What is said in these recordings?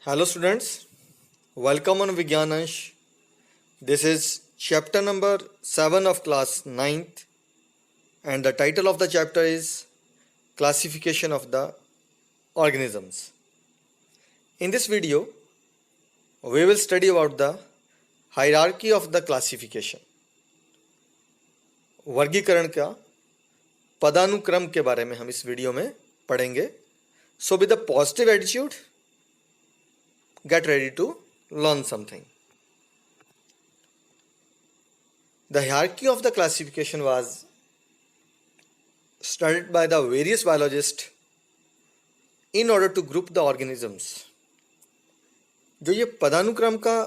Hello students, welcome on Vigyanansh. This is chapter number 7 of class 9th and the title of the chapter is Classification of the Organisms. In this video, we will study about the hierarchy of the classification. वर्गीकरण का पदानुक्रम के बारे में हम इस video में पढ़ेंगे. So with a positive attitude, get ready to learn something. The hierarchy of the classification was studied by the various biologists in order to group the organisms. जो ये पदानुक्रम का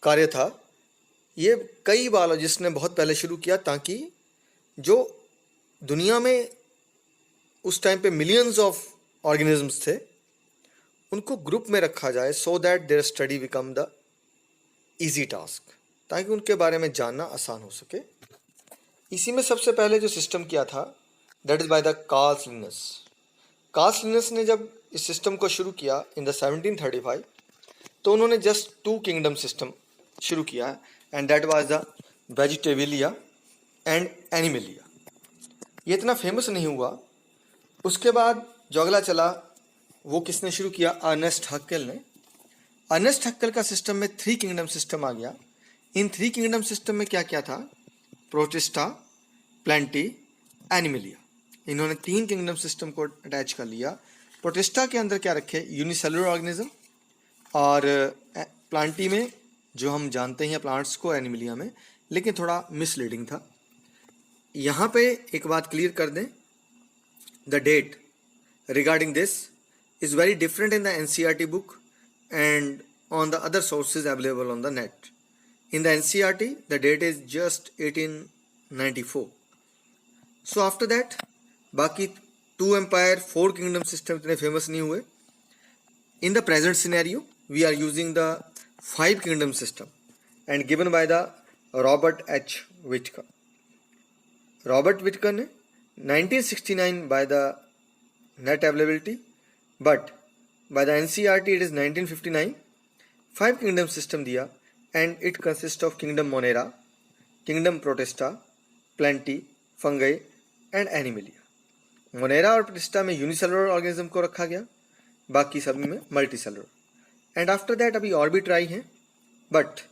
कार्य था, ये कई बायोलॉजिस्ट ने बहुत पहले शुरू किया ताकि जो दुनिया में उस टाइम पे मिलियंस ऑफ ऑर्गेनिजम्स थे उनको ग्रुप में रखा जाए so that there study become the easy task, ताकि उनके बारे में जानना आसान हो सके. इसी में सबसे पहले जो सिस्टम किया था that is by the Carl Linnaeus. Carl Linnaeus ने जब इस सिस्टम को शुरू किया इन द 1735 तो उन्होंने जस्ट 2 किंगडम सिस्टम शुरू किया and that was the vegetabilia and animalia. ये इतना फेमस नहीं हुआ. उसके बाद जो अगला चला वो किसने शुरू किया? अर्नेस्ट हक्केल ने. अर्नेस्ट हक्केल का सिस्टम में 3 किंगडम सिस्टम आ गया. इन 3 किंगडम सिस्टम में क्या क्या था? Protista, plenty, Animalia. इन्होंने 3 किंगडम सिस्टम को अटैच कर लिया. प्रोटिस्टा के अंदर क्या रखे? यूनिसेलुलर ऑर्गेनिज्म, और प्लांटी में जो हम जानते हैं प्लांट्स को, एनिमलिया में, लेकिन थोड़ा मिसलीडिंग था. यहाँ पे एक बात क्लियर कर दें, the date regarding this is very different in the NCERT book and on the other sources available on the net. In the NCERT, the date is just 1894. So after that, बाकी 2 empire, 4 kingdom system इतने famous नहीं हुए. In the present scenario, we are using the 5 kingdom system and given by the Robert H. Whitaker. Robert Whitaker ने 1969 by the net availability, but by the NCERT it is 1959. 5 kingdom system दिया and it consists of kingdom Monera, kingdom Protista, Plenty, Fungi and Animalia. Monera और Protista में unicellular organism को रखा गया, बाकी सभी में multicellular. And after that अभी और भी ट्राई हैं, but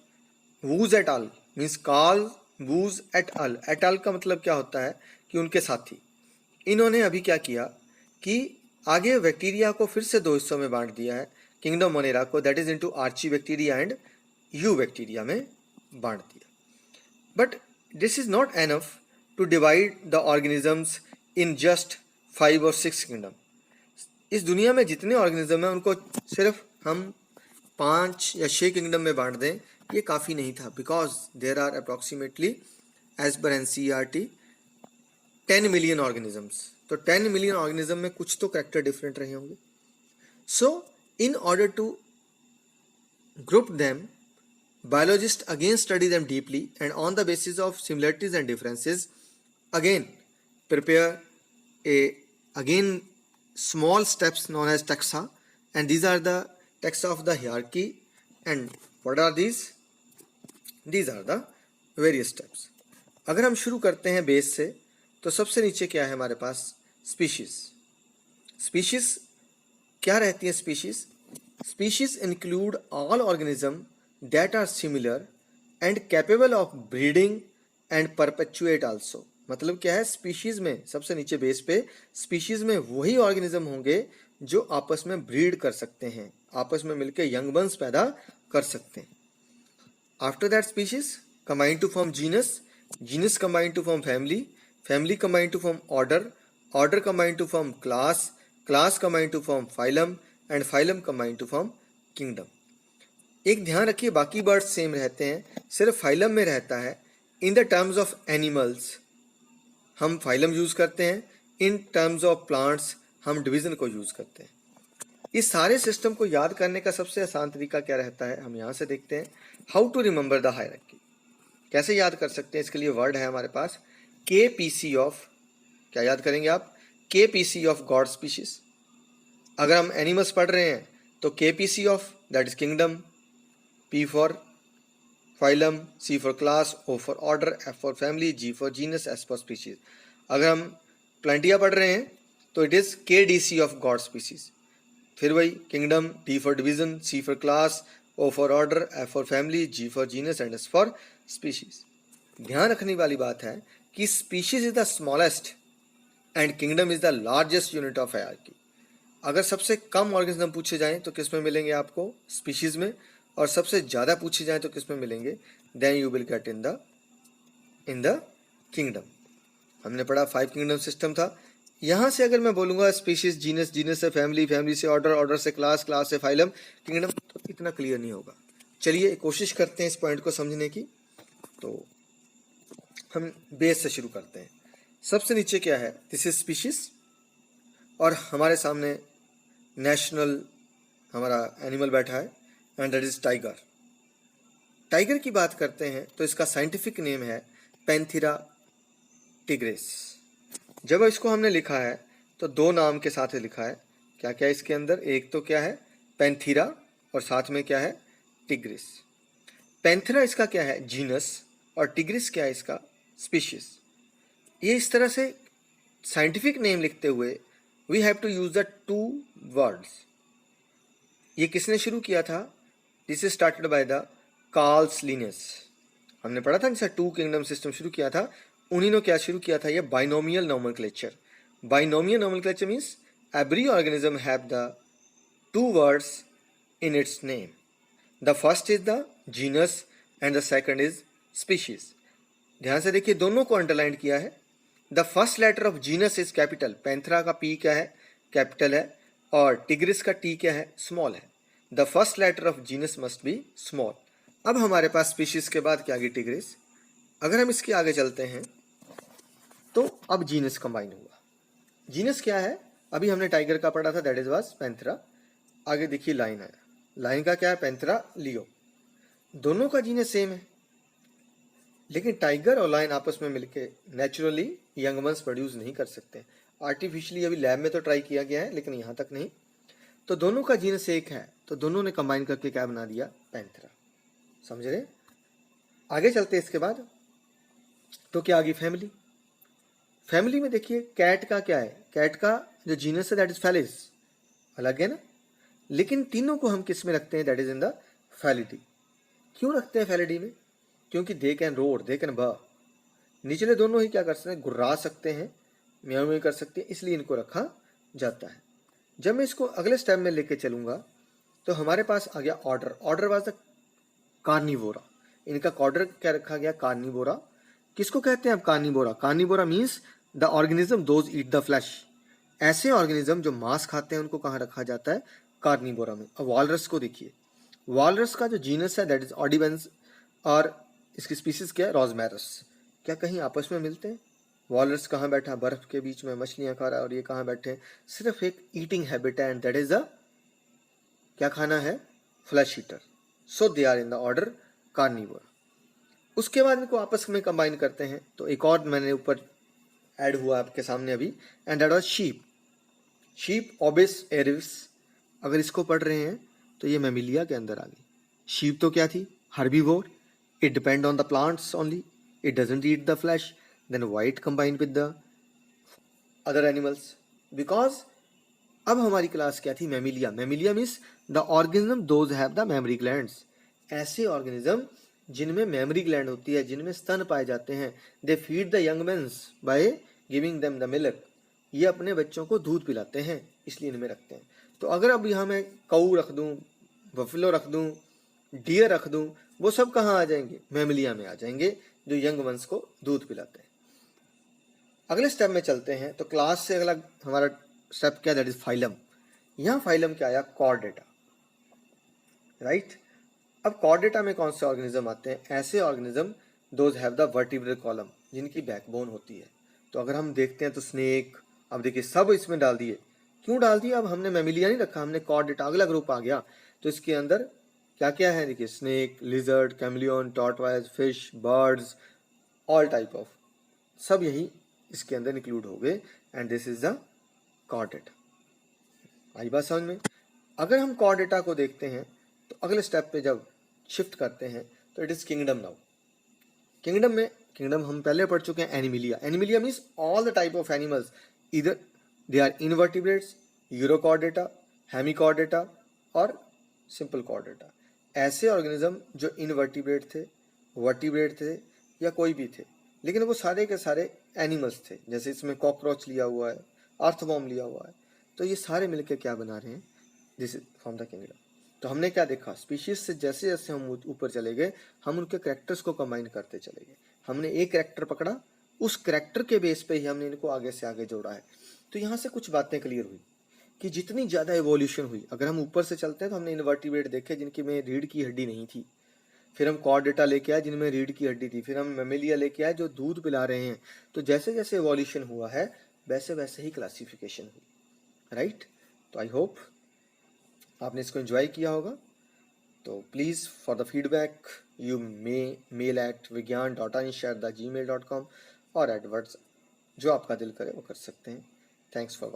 Woose et al. means Carl Woose et al. Et al. का मतलब क्या होता है कि उनके साथी. इन्होंने अभी क्या किया कि आगे बैक्टीरिया को फिर से 2 हिस्सों में बांट दिया है. किंगडम मोनेरा को that is into archaebacteria and eubacteria में बांट दिया. But this is not enough to divide the organisms in just 5 और 6 किंगडम. इस दुनिया में जितने ऑर्गेनिज्म हैं उनको सिर्फ हम 5 या 6 किंगडम में बांट दें, ये काफ़ी नहीं था. Because there are approximately as per NCERT 10 million organisms. तो 10 मिलियन ऑर्गेनिज्म में कुछ तो कैरेक्टर डिफरेंट रहे होंगे. So in order to group them, biologists again study them deeply and on the basis of similarities and differences again prepare again small steps known as taxa, and these are the taxa of the hierarchy. And what are these? These are the various steps. अगर हम शुरू करते हैं base से तो सबसे नीचे क्या है हमारे पास? स्पीशीज. स्पीशीज क्या रहती है? Species include all organism that are similar and capable of breeding and perpetuate also. मतलब क्या है? स्पीशीज में सबसे नीचे बेस पे स्पीशीज में वही ऑर्गेनिज्म होंगे जो आपस में ब्रीड कर सकते हैं, आपस में मिलकर यंग बंस पैदा कर सकते हैं. After that species combine to form genus, genus combine to form family, family combined to form order, order combined to form class, class combined to form phylum and phylum combined to form kingdom. एक ध्यान रखिए, बाकी birds same रहते हैं, सिर्फ phylum में रहता है. In the terms of animals हम फाइलम यूज करते हैं, इन टर्म्स ऑफ प्लांट्स हम डिवीजन को यूज करते हैं. इस सारे सिस्टम को याद करने का सबसे आसान तरीका क्या रहता है? हम यहाँ से देखते हैं. How to remember the hierarchy. कैसे याद कर सकते हैं? इसके लिए वर्ड है हमारे पास KPC ऑफ, क्या याद करेंगे आप? KPC of God species. अगर हम एनिमल्स पढ़ रहे हैं तो KPC of, that is kingdom, P for phylum, C for class, O for order, F for family, G for genus, S for species. अगर हम प्लेंटिया पढ़ रहे हैं तो it is KDC of God species. फिर वही kingdom, D for division, C for class, O for order, F for family, G for genus and S for species. ध्यान रखने वाली बात है कि species is the smallest and kingdom is the largest unit of hierarchy. अगर सबसे कम organism पूछे जाएं तो किस में मिलेंगे आपको? स्पीशीज में। और सबसे ज़्यादा पूछे जाएं तो किस में मिलेंगे? Then you will get in the kingdom. हमने पढ़ा 5 किंगडम सिस्टम था। यहाँ से अगर मैं बोलूँगा स्पीशीज, जीनस, जीनस से फैमिली, फैमिली से ऑर्डर, ऑर्डर से क्लास, क्लास से फाइलम, किंगडम, तो इतना क्लियर नहीं होगा। चलिए कोशिश करते हैं इस पॉइंट को समझने की। तो हम बेस से शुरू करते हैं। सबसे नीचे क्या है? दिस इज स्पीशीज, और हमारे सामने नेशनल हमारा एनिमल बैठा है and that is tiger. Tiger की बात करते हैं तो इसका साइंटिफिक नेम है पैंथेरा टिग्रिस। जब इसको हमने लिखा है तो 2 नाम के साथ लिखा है। क्या क्या इसके अंदर? एक तो क्या है? पैंथेरा, और साथ में क्या है? टिग्रिस। पैंथेरा इसका क्या है? जीनस, और टिग्रिस क्या है इसका? स्पीशीज। ये इस तरह से साइंटिफिक नेम लिखते हुए we have to use the 2 words. ये किसने शुरू किया था? This is started by the Carls Linnaeus. हमने पढ़ा था जैसे 2 किंगडम सिस्टम शुरू किया था, उन्हीं ने क्या शुरू किया था? ये binomial nomenclature. Binomial nomenclature means every organism have the 2 words in its name. The first is the genus and the second is species. ध्यान से देखिए, दोनों को अंडरलाइन किया है। The first letter of genus is capital. Panthera का P क्या है? कैपिटल है। और टिग्रिस का T क्या है? स्मॉल है। The first letter of genus must be small. अब हमारे पास स्पीशीज के बाद क्या आ गई? टिग्रिस। अगर हम इसके आगे चलते हैं तो अब जीनस कंबाइन हुआ। जीनस क्या है? अभी हमने टाइगर का पढ़ा था, दैट इज वाज पैंथेरा। आगे देखिए लाइन आया। लाइन का क्या है? पैंथेरा, लियो। दोनों का जीनस सेम है, लेकिन टाइगर और लायन आपस में मिलके नेचुरली यंग वंस प्रोड्यूस नहीं कर सकते। आर्टिफिशियली अभी लैब में तो ट्राई किया गया है, लेकिन यहाँ तक नहीं। तो दोनों का जीनस एक है, तो दोनों ने कंबाइन करके क्या बना दिया? पैंथेरा। समझ रहे? आगे चलते हैं इसके बाद। तो क्या आ गई? फैमिली। फैमिली में देखिए कैट का क्या है? कैट का जो जीनस है दैट इज फेलिस, अलग है ना। लेकिन तीनों को हम किस में रखते हैं? That is in the Felidae. क्यों रखते हैं फैलिडी में? क्योंकि they can roar, they can ब। निचले दोनों ही क्या कर सकते हैं? गुर्रा सकते हैं, म्याऊ म्याऊ कर सकते हैं, इसलिए इनको रखा जाता है। जब मैं इसको अगले स्टेप में लेके चलूंगा तो हमारे पास आ गया order. Order was the Carnivora. इनका ऑर्डर क्या रखा गया? कार्निवोरा। किसको कहते हैं अब? Carnivora. Carnivora means the organism those eat the flash. ऐसे ऑर्गेनिज्म जो मांस खाते हैं उनको कहाँ रखा जाता है? कार्निवोरा में। अब वॉलरस को देखिए, वॉलरस का जो जीनस है दैट इज ऑडिबेंस, और इसकी स्पीसीज क्या है? रोजमेरस। क्या कहीं आपस में मिलते हैं? वॉलरस कहाँ बैठा? बर्फ के बीच में मछलियां खा रहा है, और ये कहाँ बैठे हैं? सिर्फ एक ईटिंग हैबिट है, एंड दैट इज द क्या खाना है? Flesh eater. So they are in the order Carnivora. उसके बाद इनको आपस में कंबाइन करते हैं तो एक और मैंने ऊपर ऐड हुआ आपके सामने अभी, and that was sheep. Sheep Ovis aries. अगर इसको पढ़ रहे हैं तो ये मैमिलिया के अंदर आ गई। शीप तो क्या थी? Herbivore. It depend on the plants only, it doesn't eat the flesh. Then white combine with the other animals, because अब हमारी क्लास क्या थी? Mammalia. Mammalia means the organism those have the mammary glands. ऐसे organism जिनमें mammary gland होती है, जिनमें स्तन पाए जाते हैं। They feed the young ones by giving them the milk. ये अपने बच्चों को दूध पिलाते हैं, इसलिए इनमें रखते हैं। तो अगर अब यहाँ मैं कऊ रख दूँ, बफेलो रख दूँ, डियर रख दूँ, वो सब कहाँ आ जाएंगे? मैमिलिया में आ जाएंगे, जो यंग वंस को दूध पिलाते हैं। अगले स्टेप में चलते हैं तो क्लास से अगला हमारा स्टेप क्या? That is phylum. यहाँ फाइलम क्या आया? Chordata, right. अब कॉर्डेटा में कौन से ऑर्गेनिज्म आते हैं? ऐसे organism those have the vertebral column, जिनकी बैकबोन होती है। तो अगर हम देखते हैं तो स्नेक, अब देखिए सब इसमें डाल दिए। क्यों डाल दिए? अब हमने मैमिलिया नहीं रखा, हमने कॉर्डेटा, अगला ग्रुप आ गया। तो इसके अंदर क्या क्या है? देखिए snake, lizard, chameleon, tortoise, fish, birds, all type of, सब यही इसके अंदर इंक्लूड हो गए, and this is the Chordata. आई बात समझ में? अगर हम कॉर्डेटा को देखते हैं तो अगले स्टेप पे जब शिफ्ट करते हैं तो it is kingdom now. Kingdom हम पहले पढ़ चुके हैं Animalia. Animalia means all the type of animals, इधर they are invertebrates, Urochordata, Hemichordata और सिंपल कॉर्डेटा। ऐसे ऑर्गेनिज्म जो इनवर्टिब्रेट थे, वर्टिब्रेट थे या कोई भी थे, लेकिन वो सारे के सारे एनिमल्स थे। जैसे इसमें कॉकरोच लिया हुआ है, अर्थवॉर्म लिया हुआ है, तो ये सारे मिलकर क्या बना रहे हैं, this is from the kingdom. तो हमने क्या देखा, स्पीशीज से जैसे जैसे हम ऊपर चले गए, हम उनके करेक्टर्स को कंबाइन करते चले गए। हमने एक करेक्टर पकड़ा, उस करेक्टर के बेस पे ही हमने इनको आगे से आगे जोड़ा है। तो यहाँ से कुछ बातें क्लियर हुई कि जितनी ज़्यादा एवोल्यूशन हुई, अगर हम ऊपर से चलते हैं तो हमने इनवर्टिब्रेट देखे जिनकी में रीढ़ की हड्डी नहीं थी, फिर हम कॉर्डेटा लेके आए जिनमें रीढ़ की हड्डी थी, फिर हम मेमेलिया लेके आए जो दूध पिला रहे हैं। तो जैसे जैसे एवोल्यूशन हुआ है वैसे वैसे ही क्लासिफिकेशन हुई, राइट? तो आई होप आपने इसको एंजॉय किया होगा। तो please for the feedback you may mail at vigyan.anish@gmail.com और एडवर्ड्स जो आपका दिल करे वो कर सकते हैं। Thanks for